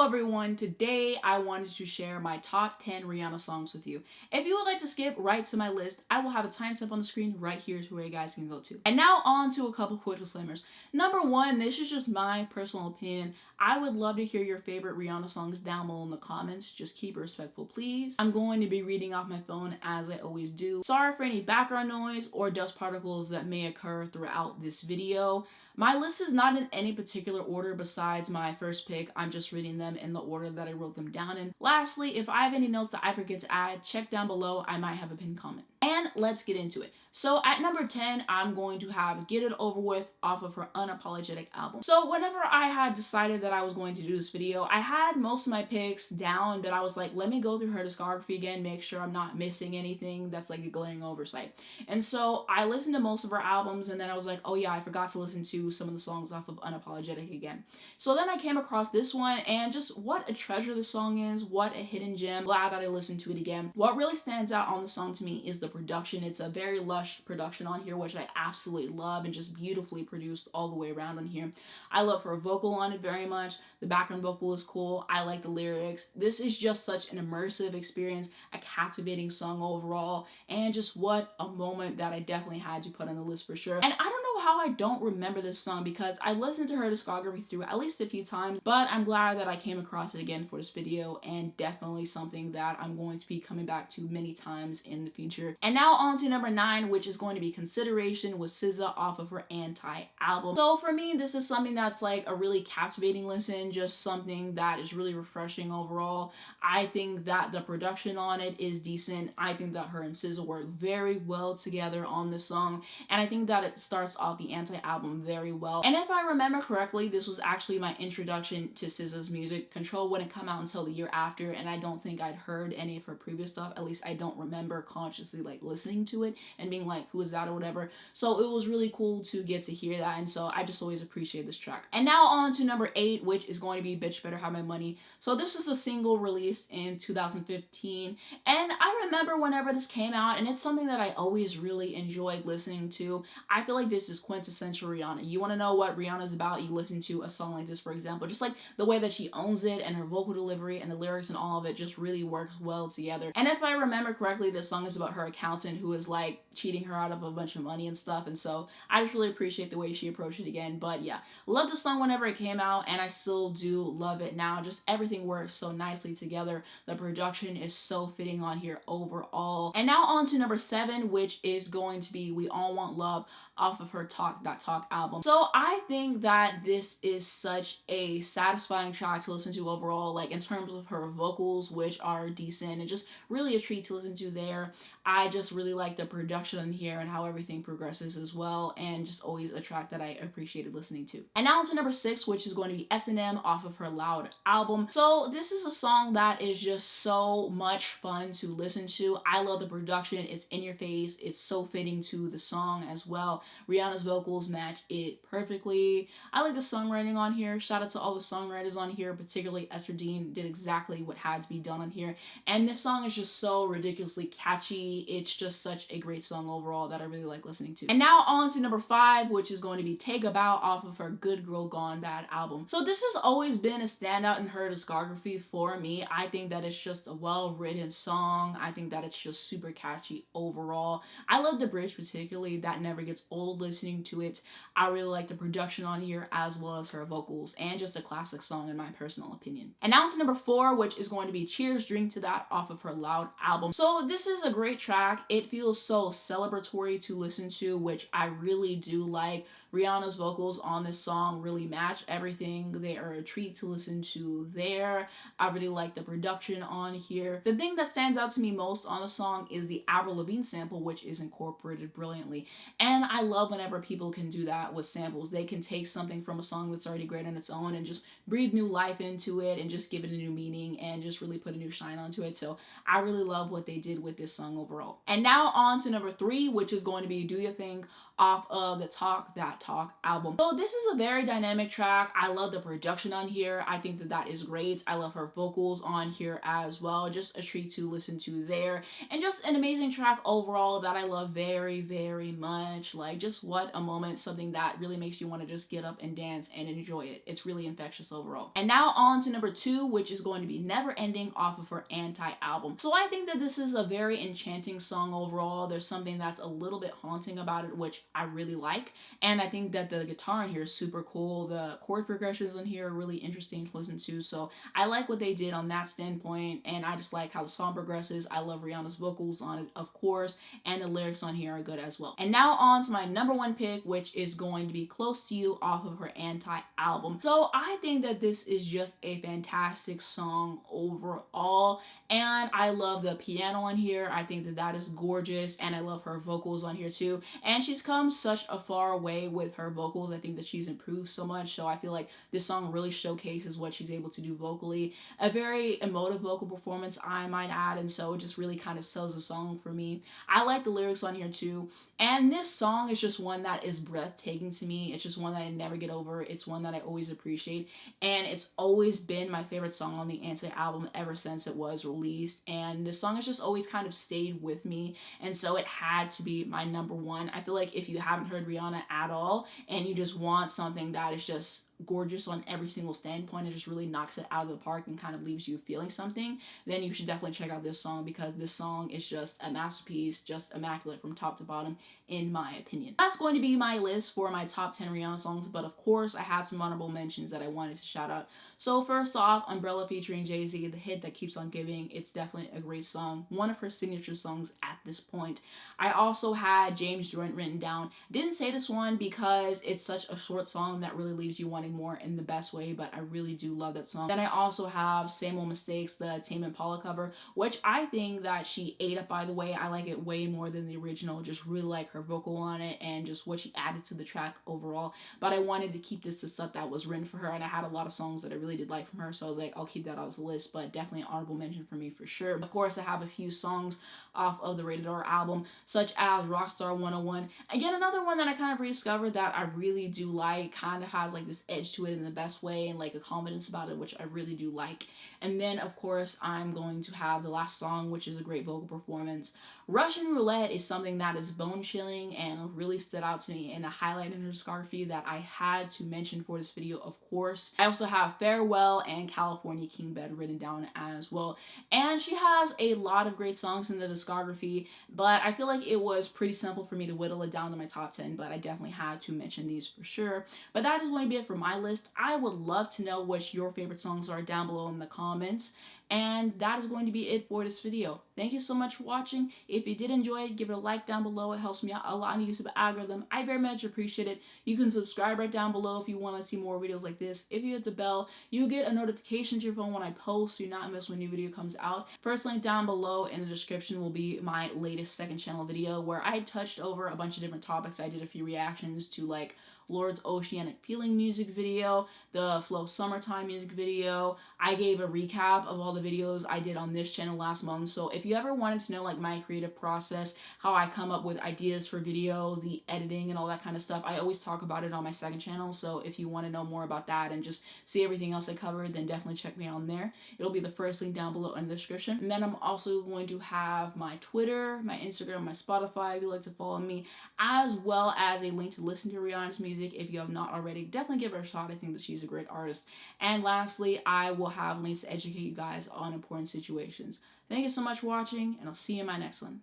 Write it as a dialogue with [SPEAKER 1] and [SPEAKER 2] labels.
[SPEAKER 1] Hello everyone, today I wanted to share my top 10 Rihanna songs with you. If you would like to skip right to my list, I will have a timestamp on the screen right here to where you guys can go to. And now on to a couple quick disclaimers. Number one, this is just my personal opinion. I would love to hear your favorite Rihanna songs down below in the comments. Just keep it respectful, please. I'm going to be reading off my phone as I always do. Sorry for any background noise or dust particles that may occur throughout this video. My list is not in any particular order besides my first pick. I'm just reading them in the order that I wrote them down in. Lastly, if I have any notes that I forget to add, check down below. I might have a pinned comment. And let's get into it. So at number 10, I'm going to have Get It Over With off of her Unapologetic album. So whenever I had decided that I was going to do this video, I had most of my picks down, but I was like, let me go through her discography again, make sure I'm not missing anything that's like a glaring oversight. And so I listened to most of her albums, and then I was like, oh yeah, I forgot to listen to some of the songs off of Unapologetic again. So then I came across this one, and just what a treasure the song is, what a hidden gem. Glad that I listened to it again. What really stands out on the song to me is the production. It's a very lush production on here, which I absolutely love, and just beautifully produced all the way around on here. I love her vocal on it very much. The background vocal is cool. I like the lyrics. This is just such an immersive experience, a captivating song overall, and just what a moment that I definitely had to put on the list for sure. And I don't know how I don't remember this song, because I listened to her discography through at least a few times, but I'm glad that I came across it again for this video, and definitely something that I'm going to be coming back to many times in the future. And now on to number 9, which is going to be Consideration with SZA off of her Anti album. So for me, this is something that's like a really captivating listen, just something that is really refreshing overall. I think that the production on it is decent. I think that her and SZA work very well together on this song, and I think that it starts off the Anti album very well. And if I remember correctly, this was actually my introduction to SZA's music. Control wouldn't come out until the year after, and I don't think I'd heard any of her previous stuff. At least I don't remember consciously like listening to it and being like, who is that or whatever. So it was really cool to get to hear that, and so I just always appreciate this track. And now on to number 8, which is going to be Bitch Better Have My Money. So this was a single released in 2015, and I remember whenever this came out, and it's something that I always really enjoyed listening to. I feel like this is quintessential Rihanna. You want to know what Rihanna's about, you listen to a song like this, for example. Just like the way that she owns it, and her vocal delivery and the lyrics and all of it just really works well together. And if I remember correctly, this song is about her accountant who is like cheating her out of a bunch of money and stuff, and so I just really appreciate the way she approached it again. But yeah, loved the song whenever it came out, and I still do love it now. Just everything works so nicely together. The production is so fitting on here overall. And now on to number 7, which is going to be We All Want Love off of her Talk That Talk album. So I think that this is such a satisfying track to listen to overall, like in terms of her vocals, which are decent and just really a treat to listen to there. I just really like the production in here and how everything progresses as well, and just always a track that I appreciated listening to. And now to number 6, which is going to be S&M off of her Loud album. So this is a song that is just so much fun to listen to. I love the production. It's in your face. It's so fitting to the song as well. Rihanna's vocals match it perfectly. I like the songwriting on here. Shout out to all the songwriters on here, particularly Esther Dean did exactly what had to be done on here. And this song is just so ridiculously catchy. It's just such a great song overall that I really like listening to. And now on to number 5, which is going to be Take a Bow off of her Good Girl Gone Bad album. So this has always been a standout in her discography for me. I think that it's just a well-written song. I think that it's just super catchy overall. I love the bridge particularly. That never gets old listening to it. I really like the production on here as well as her vocals, and just a classic song in my personal opinion. And now to number 4, which is going to be Cheers, Drink to That off of her Loud album. So this is a great track. It feels so celebratory to listen to, which I really do like. Rihanna's vocals on this song really match everything. They are a treat to listen to there. I really like the production on here. The thing that stands out to me most on the song is the Avril Lavigne sample, which is incorporated brilliantly. And I love whenever people can do that with samples. They can take something from a song that's already great on its own and just breathe new life into it and just give it a new meaning and just really put a new shine onto it. So I really love what they did with this song overall. And now on to number 3, which is going to be Do Your Thing off of the Talk That Talk album. So this is a very dynamic track. I love the production on here. I think that is great. I love her vocals on here as well. Just a treat to listen to there. And just an amazing track overall that I love very, very much. Like, just what a moment. Something that really makes you want to just get up and dance and enjoy it. It's really infectious overall. And now on to number 2, which is going to be Never Ending off of her Anti album. So I think that this is a very enchanting song overall. There's something that's a little bit haunting about it, which I really like. And I think that the guitar in here is super cool. The chord progressions in here are really interesting to listen to. So I like what they did on that standpoint. And I just like how the song progresses. I love Rihanna's vocals on it, of course. And the lyrics on here are good as well. And now on to my number 1 pick, which is going to be Close to You off of her Anti album. So I think that this is just a fantastic song overall. And I love the piano on here. I think that is gorgeous. And I love her vocals on here too. And she's come such a far way with her vocals. I think that she's improved so much. So I feel like this song really showcases what she's able to do vocally. A very emotive vocal performance, I might add. And so it just really kind of sells the song for me. I like the lyrics on here too. And this song is just one that is breathtaking to me. It's just one that I never get over. It's one that I always appreciate. And it's always been my favorite song on the Anti album ever since it was released. And this song has just always kind of stayed with me. And so it had to be my number 1. I feel like if you haven't heard Rihanna at all and you just want something that is just gorgeous on every single standpoint, it just really knocks it out of the park and kind of leaves you feeling something, then you should definitely check out this song, because this song is just a masterpiece, just immaculate from top to bottom, in my opinion. That's going to be my list for my top 10 Rihanna songs, but of course I had some honorable mentions that I wanted to shout out. So first off, Umbrella featuring Jay-Z, the hit that keeps on giving. It's definitely a great song, one of her signature songs at this point. I also had James Joint written down. Didn't say this one because it's such a short song that really leaves you wanting more in the best way, but I really do love that song. Then I also have Same Old Mistakes, the Tame Impala cover, which I think that she ate up, by the way. I like it way more than the original. Just really like her vocal on it and just what she added to the track overall. But I wanted to keep this to stuff that was written for her, and I had a lot of songs that I really did like from her, so I was like, I'll keep that off the list, but definitely an honorable mention for me for sure. Of course, I have a few songs off of the Rated R album, such as Rockstar 101. Again, another one that I kind of rediscovered that I really do like, kind of has like this edge to it in the best way and like a confidence about it, which I really do like. And then of course I'm going to have the last song, which is a great vocal performance. Russian Roulette is something that is bone chilling and really stood out to me, and a highlight in her discography that I had to mention for this video, of course. I also have Farewell and California King Bed written down as well. And she has a lot of great songs in the discography, but I feel like it was pretty simple for me to whittle it down to my top 10, but I definitely had to mention these for sure. But that is going to be it for my list. I would love to know what your favorite songs are down below in the comments. And that is going to be it for this video. Thank you so much for watching. If you did enjoy it, give it a like down below. It helps me out a lot in the YouTube algorithm. I very much appreciate it. You can subscribe right down below if you want to see more videos like this. If you hit the bell, you get a notification to your phone when I post, so you not miss when a new video comes out. First link down below in the description will be my latest second channel video, where I touched over a bunch of different topics. I did a few reactions to like Lord's Oceanic Feeling music video, the Flow Summertime music video. I gave a recap of all the videos I did on this channel last month. So if you ever wanted to know like my creative process, how I come up with ideas for videos, the editing and all that kind of stuff, I always talk about it on my second channel. So if you want to know more about that and just see everything else I covered, then definitely check me out on there. It'll be the first link down below in the description. And then I'm also going to have my Twitter, my Instagram, my Spotify if you'd like to follow me, as well as a link to listen to Rihanna's music. If you have not already, definitely give her a shot. I think that she's a great artist. And lastly, I will have links to educate you guys on important situations. Thank you so much for watching, and I'll see you in my next one.